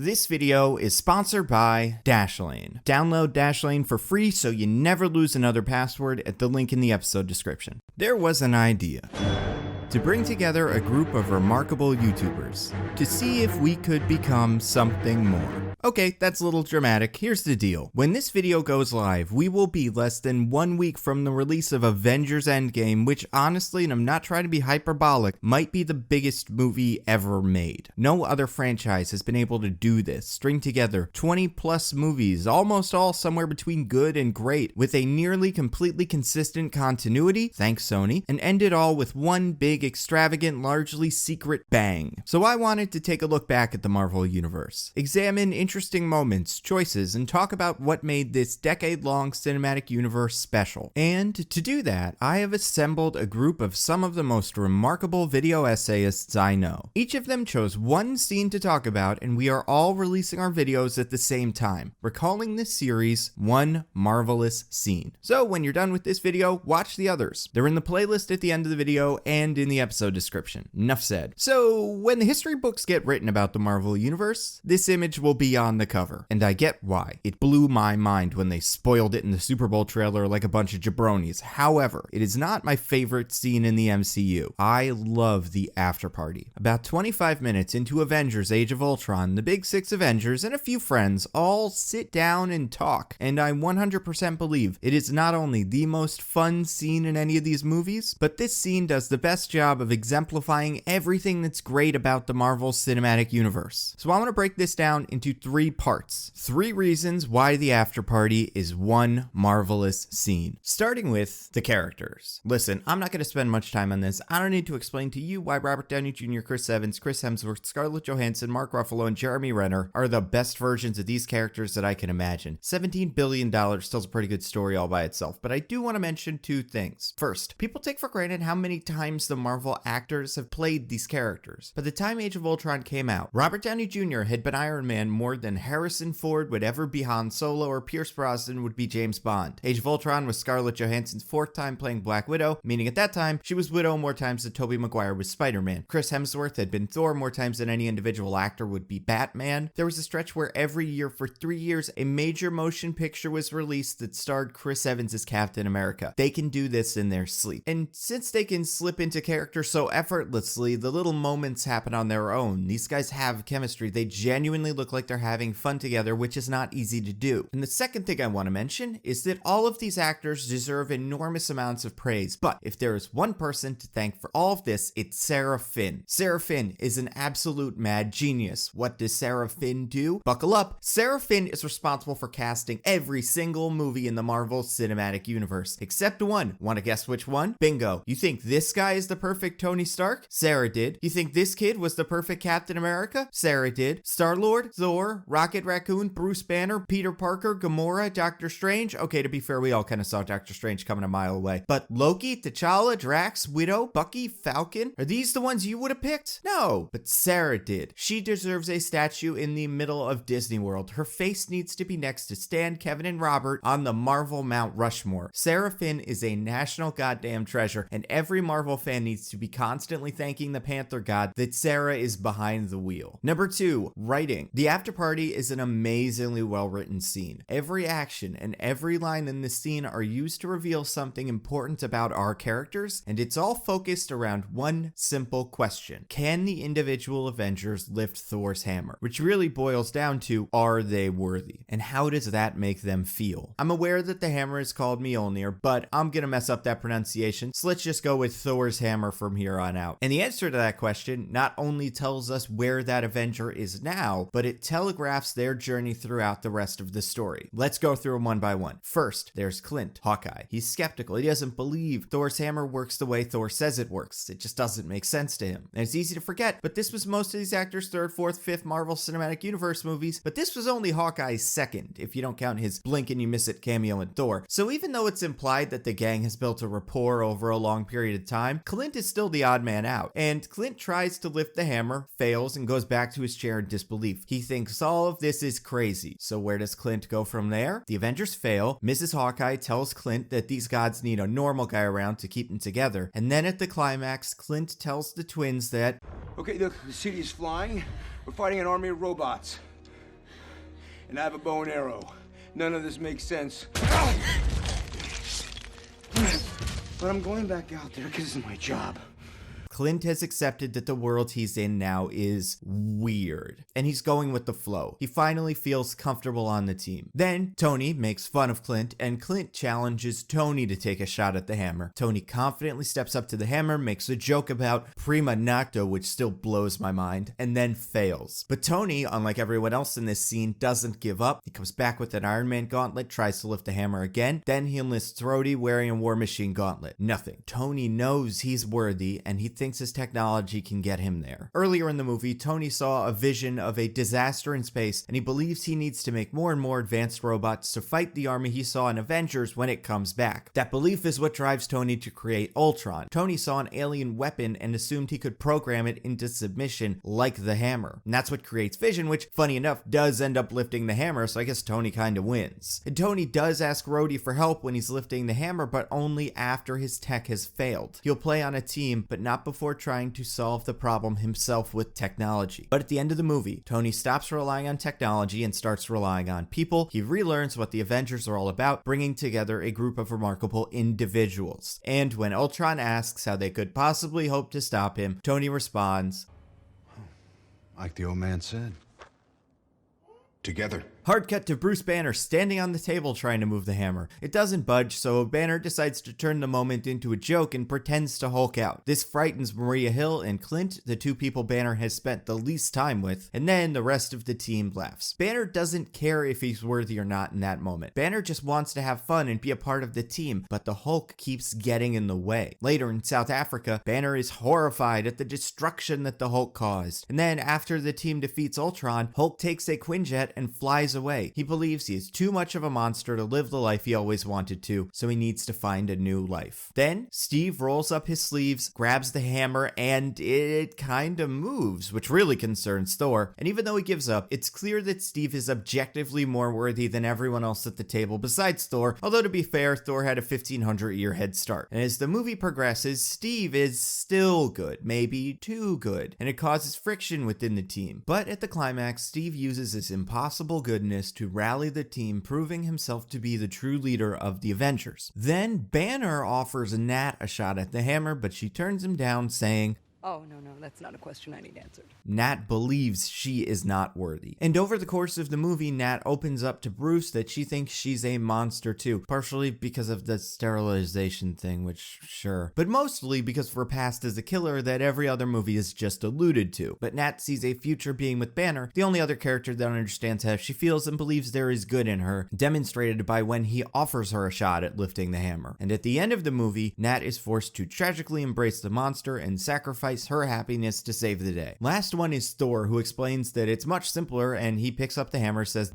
This video is sponsored by Dashlane. Download Dashlane for free so you never lose another password at the link in the episode description. There was an idea to bring together a group of remarkable YouTubers to see if we could become something more. Okay, that's a little dramatic. Here's the deal. When this video goes live, we will be less than 1 week from the release of Avengers Endgame, which honestly, and I'm not trying to be hyperbolic, might be the biggest movie ever made. No other franchise has been able to do this, string together 20 plus movies, almost all somewhere between good and great, with a nearly completely consistent continuity, thanks Sony, and end it all with one big, extravagant, largely secret bang. So I wanted to take a look back at the Marvel Universe, examine interesting moments, choices, and talk about what made this decade-long cinematic universe special. And to do that, I have assembled a group of some of the most remarkable video essayists I know. Each of them chose one scene to talk about, and we are all releasing our videos at the same time. We're calling this series One Marvelous Scene. So when you're done with this video, watch the others. They're in the playlist at the end of the video and in the episode description. Enough said. So when the history books get written about the Marvel Universe, this image will be on the cover, and I get why. It blew my mind when they spoiled it in the Super Bowl trailer like a bunch of jabronis. However, it is not my favorite scene in the MCU. I love the Afterparty. About 25 minutes into Avengers Age of Ultron, the big six Avengers and a few friends all sit down and talk, and I 100% believe it is not only the most fun scene in any of these movies, but this scene does the best job of exemplifying everything that's great about the Marvel Cinematic Universe. So I want to break this down into 3 parts. 3 reasons why the Afterparty is one marvelous scene. Starting with the characters. Listen, I'm not going to spend much time on this. I don't need to explain to you why Robert Downey Jr., Chris Evans, Chris Hemsworth, Scarlett Johansson, Mark Ruffalo, and Jeremy Renner are the best versions of these characters that I can imagine. $17 billion tells a pretty good story all by itself, but I do want to mention 2 things. First, people take for granted how many times the Marvel actors have played these characters. By the time Age of Ultron came out, Robert Downey Jr. had been Iron Man more than Harrison Ford would ever be Han Solo or Pierce Brosnan would be James Bond. Age of Ultron was Scarlett Johansson's 4th time playing Black Widow, meaning at that time, she was Widow more times than Tobey Maguire was Spider-Man. Chris Hemsworth had been Thor more times than any individual actor would be Batman. There was a stretch where every year for 3 years, a major motion picture was released that starred Chris Evans as Captain America. They can do this in their sleep. And since they can slip into character so effortlessly, the little moments happen on their own. These guys have chemistry. They genuinely look like they're having fun together, which is not easy to do. And the second thing I want to mention is that all of these actors deserve enormous amounts of praise, but if there is one person to thank for all of this, it's Sarah Finn. Sarah Finn is an absolute mad genius. What does Sarah Finn do? Buckle up. Sarah Finn is responsible for casting every single movie in the Marvel Cinematic Universe, except one. Want to guess which one? Bingo. You think this guy is the perfect Tony Stark? Sarah did. You think this kid was the perfect Captain America? Sarah did. Star-Lord, Thor, Rocket Raccoon, Bruce Banner, Peter Parker, Gamora, Doctor Strange. Okay, to be fair, we all kind of saw Doctor Strange coming a mile away. But Loki, T'Challa, Drax, Widow, Bucky, Falcon, are these the ones you would have picked? No, but Sarah did. She deserves a statue in the middle of Disney World. Her face needs to be next to Stan, Kevin, and Robert on the Marvel Mount Rushmore. Sarah Finn is a national goddamn treasure, and every Marvel fan needs to be constantly thanking the Panther God that Sarah is behind the wheel. Number 2, writing. The Afterparty is an amazingly well-written scene. Every action and every line in the scene are used to reveal something important about our characters, and it's all focused around one simple question. Can the individual Avengers lift Thor's hammer? Which really boils down to, are they worthy? And how does that make them feel? I'm aware that the hammer is called Mjolnir, but I'm gonna mess up that pronunciation, so let's just go with Thor's hammer from here on out. And the answer to that question not only tells us where that Avenger is now, but it telegraphs their journey throughout the rest of the story. Let's go through them one by one. First, there's Clint, Hawkeye. He's skeptical. He doesn't believe Thor's hammer works the way Thor says it works. It just doesn't make sense to him. And it's easy to forget, but this was most of these actors' 3rd, 4th, 5th Marvel Cinematic Universe movies, but this was only Hawkeye's 2nd, if you don't count his blink and you miss it cameo in Thor. So even though it's implied that the gang has built a rapport over a long period of time, Clint is still the odd man out. And Clint tries to lift the hammer, fails, and goes back to his chair in disbelief. He thinks all of this is crazy. So where does Clint go from there? The Avengers fail. Mrs. Hawkeye tells Clint that these gods need a normal guy around to keep them together. And then at the climax, Clint tells the twins that, Okay, look, the city's flying. We're fighting an army of robots. and I have a bow and arrow. None of this makes sense. But I'm going back out there because it's my job. Clint has accepted that the world he's in now is weird, and he's going with the flow. He finally feels comfortable on the team. Then Tony makes fun of Clint, and Clint challenges Tony to take a shot at the hammer. Tony confidently steps up to the hammer, makes a joke about prima nocta, which still blows my mind, and then fails. But Tony, unlike everyone else in this scene, doesn't give up. He comes back with an Iron Man gauntlet, tries to lift the hammer again. Then he enlists Rhodey wearing a War Machine gauntlet. Nothing. Tony knows he's worthy, and he thinks his technology can get him there. Earlier in the movie, Tony saw a vision of a disaster in space, and he believes he needs to make more and more advanced robots to fight the army he saw in Avengers when it comes back. That belief is what drives Tony to create Ultron. Tony saw an alien weapon and assumed he could program it into submission like the hammer. And that's what creates Vision, which, funny enough, does end up lifting the hammer, so I guess Tony kinda wins. And Tony does ask Rhodey for help when he's lifting the hammer, but only after his tech has failed. He'll play on a team, but not before trying to solve the problem himself with technology. But at the end of the movie, Tony stops relying on technology and starts relying on people. He relearns what the Avengers are all about, bringing together a group of remarkable individuals. And when Ultron asks how they could possibly hope to stop him, Tony responds, like the old man said. Together. Hard cut to Bruce Banner standing on the table trying to move the hammer. It doesn't budge, so Banner decides to turn the moment into a joke and pretends to Hulk out. This frightens Maria Hill and Clint, the two people Banner has spent the least time with, and then the rest of the team laughs. Banner doesn't care if he's worthy or not in that moment. Banner just wants to have fun and be a part of the team, but the Hulk keeps getting in the way. Later in South Africa, Banner is horrified at the destruction that the Hulk caused. And then after the team defeats Ultron, Hulk takes a Quinjet and flies away. He believes he is too much of a monster to live the life he always wanted to, so he needs to find a new life. Then Steve rolls up his sleeves, grabs the hammer, and it kinda moves, which really concerns Thor. And even though he gives up, it's clear that Steve is objectively more worthy than everyone else at the table besides Thor, although to be fair, Thor had a 1500-year head start. And as the movie progresses, Steve is still good, maybe too good, and it causes friction within the team. But at the climax, Steve uses his impossible goodness to rally the team, proving himself to be the true leader of the Avengers. Then Banner offers Nat a shot at the hammer, but she turns him down, saying, "Oh, no, that's not a question I need answered." Nat believes she is not worthy. And over the course of the movie, Nat opens up to Bruce that she thinks she's a monster too, partially because of the sterilization thing, which sure, but mostly because of her past as a killer that every other movie has just alluded to. But Nat sees a future being with Banner, the only other character that understands how she feels and believes there is good in her, demonstrated by when he offers her a shot at lifting the hammer. And at the end of the movie, Nat is forced to tragically embrace the monster and sacrifice her happiness to save the day. Last one is Thor, who explains that it's much simpler, and he picks up the hammer, says,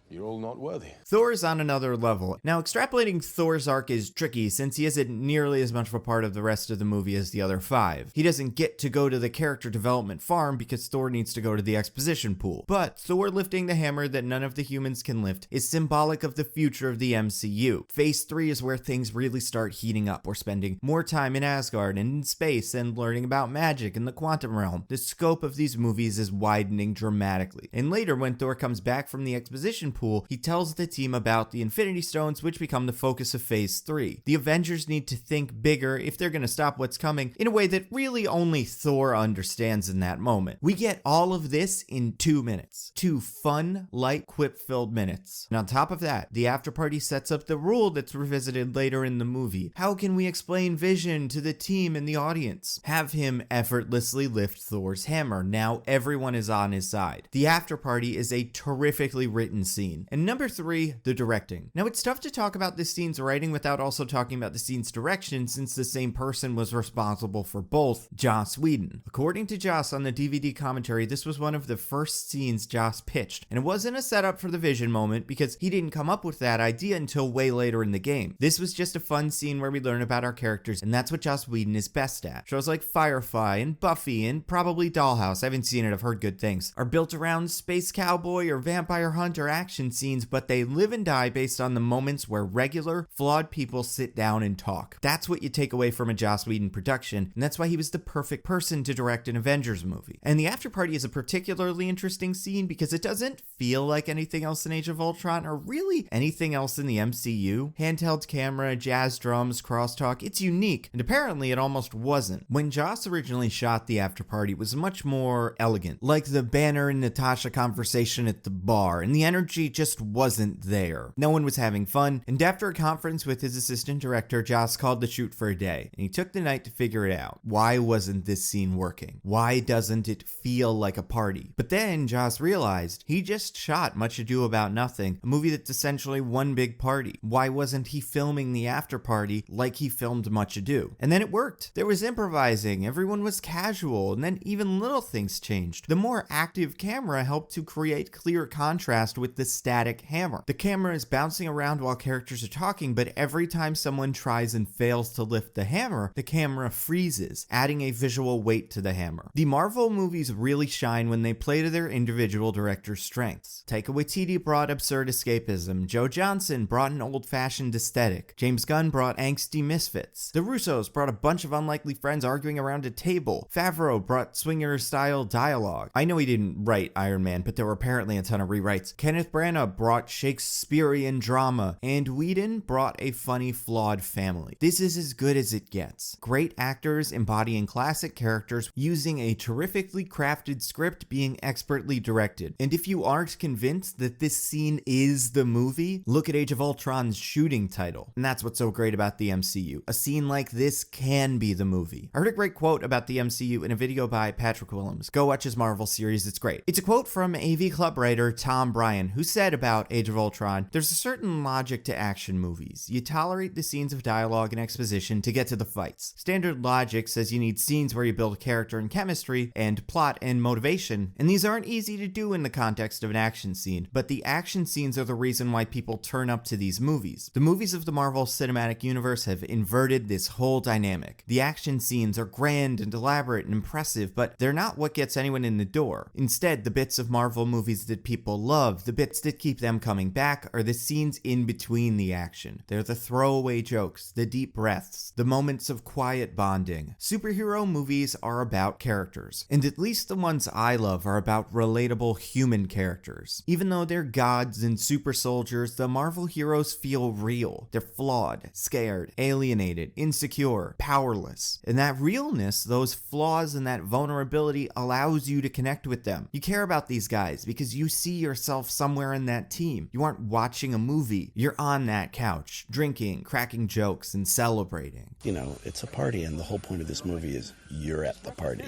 "You're all not worthy." Thor is on another level. Now, extrapolating Thor's arc is tricky since he isn't nearly as much of a part of the rest of the movie as the other five. He doesn't get to go to the character development farm because Thor needs to go to the exposition pool. But Thor lifting the hammer that none of the humans can lift is symbolic of the future of the MCU. Phase 3 is where things really start heating up. We're spending more time in Asgard and in space and learning about magic in the quantum realm. The scope of these movies is widening dramatically. And later, when Thor comes back from the exposition pool, he tells the team about the Infinity Stones, which become the focus of Phase 3. The Avengers need to think bigger if they're going to stop what's coming in a way that really only Thor understands in that moment. We get all of this in 2 minutes. 2 fun, light, quip-filled minutes. And on top of that, the Afterparty sets up the rule that's revisited later in the movie. How can we explain Vision to the team and the audience? Have him effortlessly lift Thor's hammer. Now everyone is on his side. The Afterparty is a terrifically written scene. And number 3, the directing. Now it's tough to talk about this scene's writing without also talking about the scene's direction, since the same person was responsible for both, Joss Whedon. According to Joss on the DVD commentary, this was one of the first scenes Joss pitched, and it wasn't a setup for the Vision moment because he didn't come up with that idea until way later in the game. This was just a fun scene where we learn about our characters, and that's what Joss Whedon is best at. Shows like Firefly and Buffy and probably Dollhouse, I haven't seen it, I've heard good things, are built around space cowboy or vampire hunter action action scenes, but they live and die based on the moments where regular, flawed people sit down and talk. That's what you take away from a Joss Whedon production, and that's why he was the perfect person to direct an Avengers movie. And the Afterparty is a particularly interesting scene because it doesn't feel like anything else in Age of Ultron, or really anything else in the MCU. Handheld camera, jazz drums, crosstalk, it's unique, and apparently it almost wasn't. When Joss originally shot the Afterparty, it was much more elegant, like the Banner and Natasha conversation at the bar, and the energy just wasn't there. No one was having fun, and after a conference with his assistant director, Joss called the shoot for a day, and he took the night to figure it out. Why wasn't this scene working? Why doesn't it feel like a party? But then Joss realized he just shot Much Ado About Nothing, a movie that's essentially one big party. Why wasn't he filming the Afterparty like he filmed Much Ado? And then it worked. There was improvising, everyone was casual, and then even little things changed. The more active camera helped to create clear contrast with the static hammer. The camera is bouncing around while characters are talking, but every time someone tries and fails to lift the hammer, the camera freezes, adding a visual weight to the hammer. The Marvel movies really shine when they play to their individual directors' strengths. Taika Waititi brought absurd escapism, Joe Johnston brought an old-fashioned aesthetic, James Gunn brought angsty misfits, the Russos brought a bunch of unlikely friends arguing around a table, Favreau brought swinger-style dialogue. I know he didn't write Iron Man, but there were apparently a ton of rewrites. Kenneth Branagh brought Shakespearean drama, and Whedon brought a funny, flawed family. This is as good as it gets. Great actors embodying classic characters, using a terrifically crafted script, being expertly directed. And if you aren't convinced that this scene is the movie, look at Age of Ultron's shooting title. And that's what's so great about the MCU. A scene like this can be the movie. I heard a great quote about the MCU in a video by Patrick Willems. Go watch his Marvel series, it's great. It's a quote from AV Club writer Tom Bryan, who said about Age of Ultron, "There's a certain logic to action movies. You tolerate the scenes of dialogue and exposition to get to the fights. Standard logic says you need scenes where you build character and chemistry and plot and motivation, and these aren't easy to do in the context of an action scene, but the action scenes are the reason why people turn up to these movies. The movies of the Marvel Cinematic Universe have inverted this whole dynamic. The action scenes are grand and elaborate and impressive, but they're not what gets anyone in the door. Instead, the bits of Marvel movies that people love, the bits that keep them coming back, are the scenes in between the action. They're the throwaway jokes, the deep breaths, the moments of quiet bonding. Superhero movies are about characters, and at least the ones I love are about relatable human characters. Even though they're gods and super soldiers, the Marvel heroes feel real. They're flawed, scared, alienated, insecure, powerless. And that realness, those flaws and that vulnerability allows you to connect with them. You care about these guys because you see yourself somewhere in that team. You aren't watching a movie. You're on that couch, drinking, cracking jokes, and celebrating. You know, it's a party, and the whole point of this movie is you're at the party.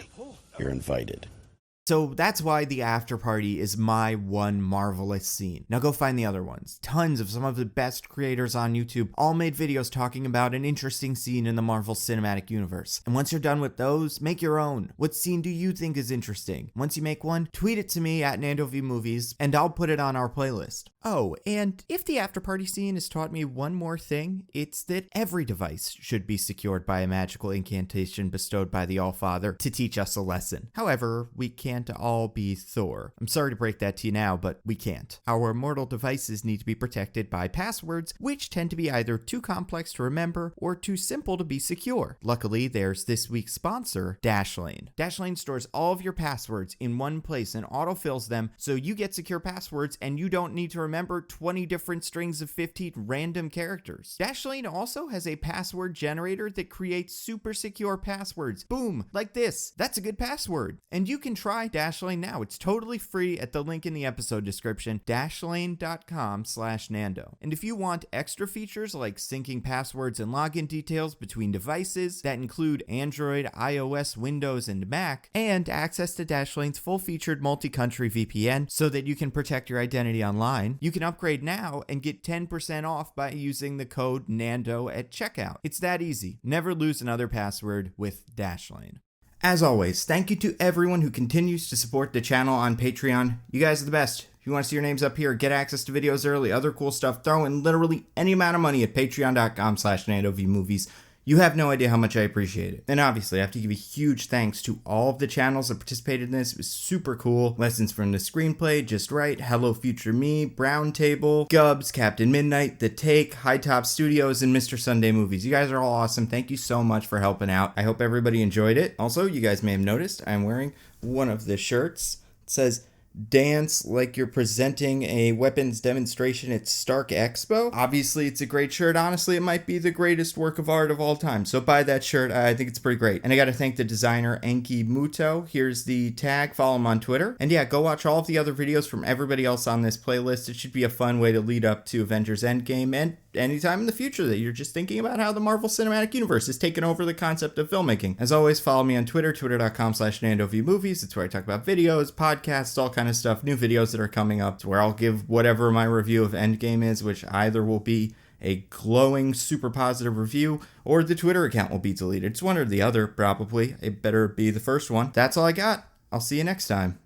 You're invited. So that's why the Afterparty is my one marvelous scene. Now go find the other ones. Tons of some of the best creators on YouTube all made videos talking about an interesting scene in the Marvel Cinematic Universe. And once you're done with those, make your own. What scene do you think is interesting? Once you make one, tweet it to me at NandoVMovies, and I'll put it on our playlist. Oh, and if the Afterparty scene has taught me one more thing, it's that every device should be secured by a magical incantation bestowed by the Allfather to teach us a lesson. However, we can't all be Thor. I'm sorry to break that to you now, but we can't. Our mortal devices need to be protected by passwords, which tend to be either too complex to remember or too simple to be secure. Luckily, there's this week's sponsor, Dashlane. Dashlane stores all of your passwords in one place and autofills them so you get secure passwords and you don't need to remember 20 different strings of 15 random characters. Dashlane also has a password generator that creates super secure passwords. Boom, like this. That's a good password. And you can try Dashlane now. It's totally free at the link in the episode description, dashlane.com/Nando. And if you want extra features like syncing passwords and login details between devices that include Android, iOS, Windows, and Mac, and access to Dashlane's full-featured multi-country VPN so that you can protect your identity online, you can upgrade now and get 10% off by using the code NANDO at checkout. It's that easy. Never lose another password with Dashlane. As always, thank you to everyone who continues to support the channel on Patreon. You guys are the best. If you want to see your names up here, get access to videos early, other cool stuff, throw in literally any amount of money at patreon.com/NandoVMovies. You have no idea how much I appreciate it. And obviously, I have to give a huge thanks to all of the channels that participated in this. It was super cool. Lessons from the Screenplay, Just Right, Hello Future Me, Brown Table, Gubs, Captain Midnight, The Take, High Top Studios, and Mr. Sunday Movies. You guys are all awesome. Thank you so much for helping out. I hope everybody enjoyed it. Also, you guys may have noticed I'm wearing one of the shirts. It says, "Dance like you're presenting a weapons demonstration at Stark Expo." Obviously, it's a great shirt. Honestly, it might be the greatest work of art of all time. So buy that shirt. I think it's pretty great. And I got to thank the designer Enki Muto. Here's the tag. Follow him on Twitter. And yeah, go watch all of the other videos from everybody else on this playlist. It should be a fun way to lead up to Avengers Endgame and anytime in the future that you're just thinking about how the Marvel Cinematic Universe is taking over the concept of filmmaking. As always, follow me on Twitter, twitter.com/NandoVMovies. It's where I talk about videos, podcasts, all kind of stuff, new videos that are coming up. It's where I'll give whatever my review of Endgame is, which either will be a glowing, super positive review, or the Twitter account will be deleted. It's one or the other, probably. It better be the first one. That's all I got. I'll see you next time.